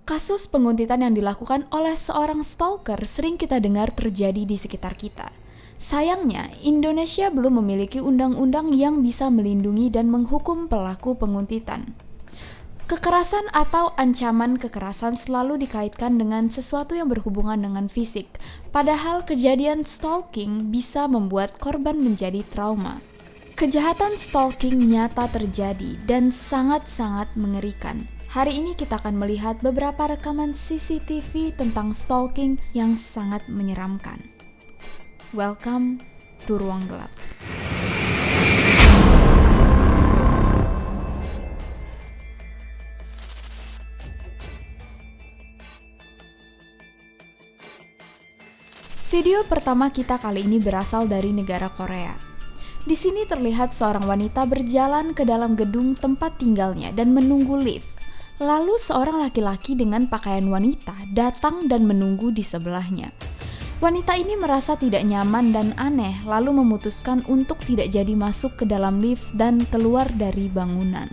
Kasus penguntitan yang dilakukan oleh seorang stalker sering kita dengar terjadi di sekitar kita. Sayangnya, Indonesia belum memiliki undang-undang yang bisa melindungi dan menghukum pelaku penguntitan. Kekerasan atau ancaman kekerasan selalu dikaitkan dengan sesuatu yang berhubungan dengan fisik, padahal kejadian stalking bisa membuat korban menjadi trauma. Kejahatan stalking nyata terjadi dan sangat-sangat mengerikan. Hari ini kita akan melihat beberapa rekaman CCTV tentang stalking yang sangat menyeramkan. Welcome to Ruang Gelap. Video pertama kita kali ini berasal dari negara Korea. Di sini terlihat seorang wanita berjalan ke dalam gedung tempat tinggalnya dan menunggu lift. Lalu seorang laki-laki dengan pakaian wanita datang dan menunggu di sebelahnya. Wanita ini merasa tidak nyaman dan aneh, lalu memutuskan untuk tidak jadi masuk ke dalam lift dan keluar dari bangunan.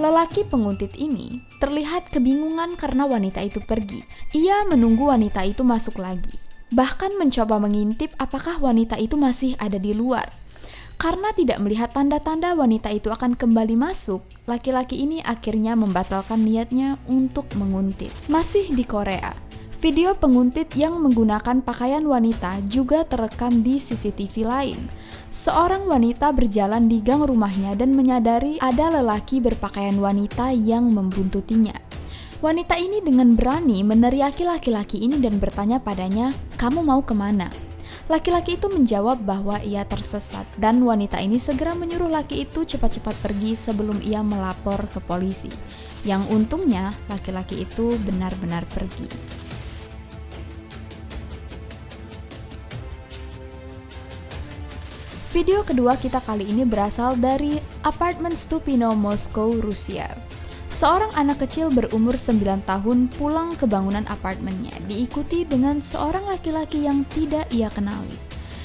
Lelaki penguntit ini terlihat kebingungan karena wanita itu pergi. Ia menunggu wanita itu masuk lagi, bahkan mencoba mengintip apakah wanita itu masih ada di luar. Karena tidak melihat tanda-tanda wanita itu akan kembali masuk, laki-laki ini akhirnya membatalkan niatnya untuk menguntit. Masih di Korea, video penguntit yang menggunakan pakaian wanita juga terekam di CCTV lain. Seorang wanita berjalan di gang rumahnya dan menyadari ada lelaki berpakaian wanita yang membuntutinya. Wanita ini dengan berani meneriaki laki-laki ini dan bertanya padanya, "Kamu mau kemana?" Laki-laki itu menjawab bahwa ia tersesat dan wanita ini segera menyuruh laki itu cepat-cepat pergi sebelum ia melapor ke polisi. Yang untungnya laki-laki itu benar-benar pergi. Video kedua kita kali ini berasal dari apartemen Stupino, Moskow, Rusia. Seorang anak kecil berumur 9 tahun pulang ke bangunan apartemennya, diikuti dengan seorang laki-laki yang tidak ia kenali.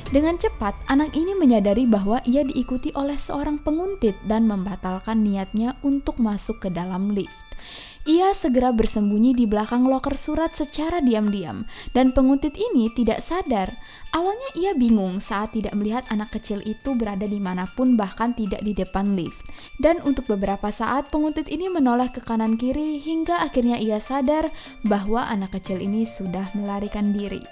Dengan cepat, anak ini menyadari bahwa ia diikuti oleh seorang penguntit dan membatalkan niatnya untuk masuk ke dalam lift. Ia segera bersembunyi di belakang loker surat secara diam-diam, dan penguntit ini tidak sadar. Awalnya ia bingung saat tidak melihat anak kecil itu berada dimanapun, bahkan tidak di depan lift. Dan untuk beberapa saat penguntit ini menoleh ke kanan kiri hingga akhirnya ia sadar bahwa anak kecil ini sudah melarikan diri.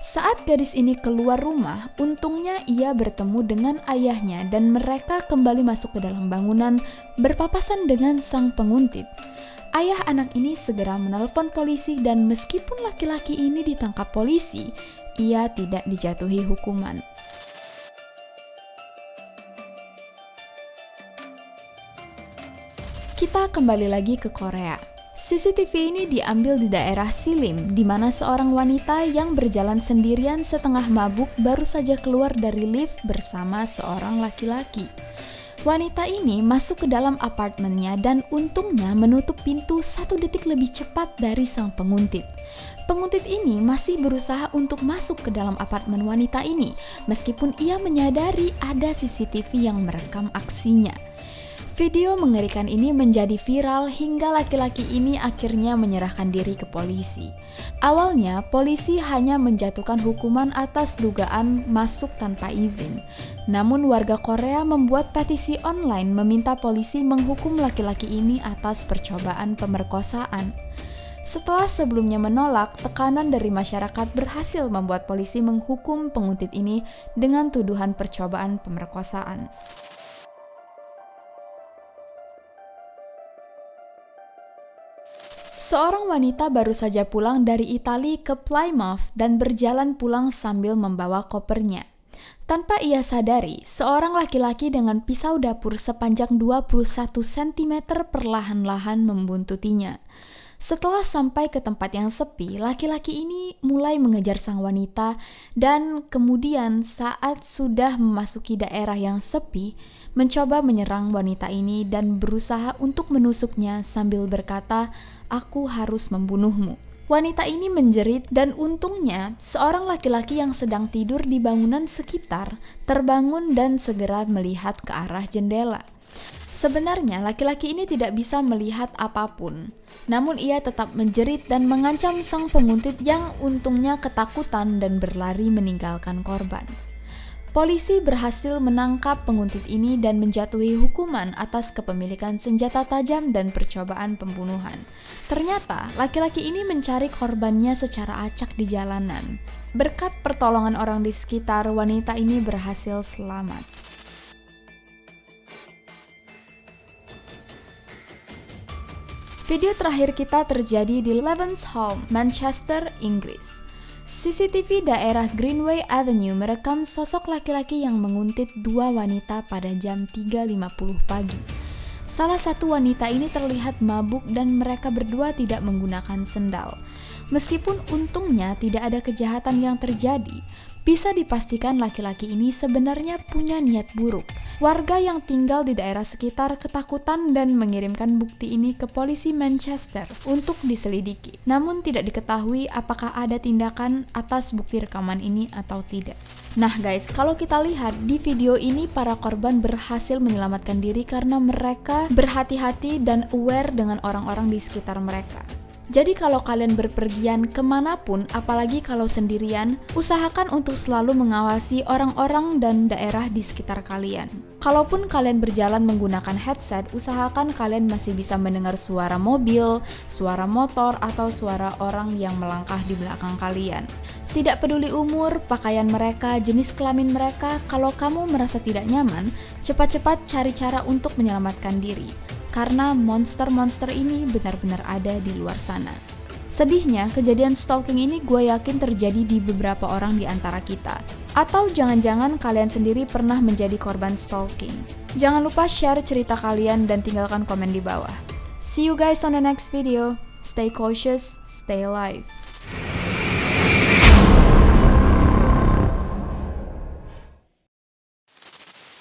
Saat gadis ini keluar rumah, untungnya ia bertemu dengan ayahnya dan mereka kembali masuk ke dalam bangunan berpapasan dengan sang penguntit. Ayah anak ini segera menelpon polisi dan meskipun laki-laki ini ditangkap polisi, ia tidak dijatuhi hukuman. Kita kembali lagi ke Korea. CCTV ini diambil di daerah Silim, di mana seorang wanita yang berjalan sendirian setengah mabuk baru saja keluar dari lift bersama seorang laki-laki. Wanita ini masuk ke dalam apartemennya dan untungnya menutup pintu 1 detik lebih cepat dari sang penguntit. Penguntit ini masih berusaha untuk masuk ke dalam apartemen wanita ini, meskipun ia menyadari ada CCTV yang merekam aksinya. Video mengerikan ini menjadi viral hingga laki-laki ini akhirnya menyerahkan diri ke polisi. Awalnya, polisi hanya menjatuhkan hukuman atas dugaan masuk tanpa izin. Namun warga Korea membuat petisi online meminta polisi menghukum laki-laki ini atas percobaan pemerkosaan. Setelah sebelumnya menolak, tekanan dari masyarakat berhasil membuat polisi menghukum penguntit ini dengan tuduhan percobaan pemerkosaan. Seorang wanita baru saja pulang dari Italia ke Plymouth dan berjalan pulang sambil membawa kopernya. Tanpa ia sadari, seorang laki-laki dengan pisau dapur sepanjang 21 cm perlahan-lahan membuntutinya. Setelah sampai ke tempat yang sepi, laki-laki ini mulai mengejar sang wanita dan kemudian saat sudah memasuki daerah yang sepi, mencoba menyerang wanita ini dan berusaha untuk menusuknya sambil berkata, "Aku harus membunuhmu." Wanita ini menjerit dan untungnya seorang laki-laki yang sedang tidur di bangunan sekitar terbangun dan segera melihat ke arah jendela. Sebenarnya laki-laki ini tidak bisa melihat apapun, namun ia tetap menjerit dan mengancam sang penguntit yang untungnya ketakutan dan berlari meninggalkan korban. Polisi berhasil menangkap penguntit ini dan menjatuhi hukuman atas kepemilikan senjata tajam dan percobaan pembunuhan. Ternyata, laki-laki ini mencari korbannya secara acak di jalanan. Berkat pertolongan orang di sekitar, wanita ini berhasil selamat. Video terakhir kita terjadi di Levenshulme, Manchester, Inggris. CCTV daerah Greenway Avenue merekam sosok laki-laki yang menguntit dua wanita pada jam 3.50 pagi. Salah satu wanita ini terlihat mabuk dan mereka berdua tidak menggunakan sendal. Meskipun untungnya tidak ada kejahatan yang terjadi, bisa dipastikan laki-laki ini sebenarnya punya niat buruk. Warga yang tinggal di daerah sekitar ketakutan dan mengirimkan bukti ini ke polisi Manchester untuk diselidiki. Namun tidak diketahui apakah ada tindakan atas bukti rekaman ini atau tidak. Nah guys, kalau kita lihat di video ini para korban berhasil menyelamatkan diri karena mereka berhati-hati dan aware dengan orang-orang di sekitar mereka. Jadi kalau kalian berpergian kemanapun, apalagi kalau sendirian, usahakan untuk selalu mengawasi orang-orang dan daerah di sekitar kalian. Kalaupun kalian berjalan menggunakan headset, usahakan kalian masih bisa mendengar suara mobil, suara motor, atau suara orang yang melangkah di belakang kalian. Tidak peduli umur, pakaian mereka, jenis kelamin mereka, kalau kamu merasa tidak nyaman, cepat-cepat cari cara untuk menyelamatkan diri. Karena monster-monster ini benar-benar ada di luar sana. Sedihnya, kejadian stalking ini gue yakin terjadi di beberapa orang di antara kita. Atau jangan-jangan kalian sendiri pernah menjadi korban stalking. Jangan lupa share cerita kalian dan tinggalkan komen di bawah. See you guys on the next video. Stay cautious, stay alive.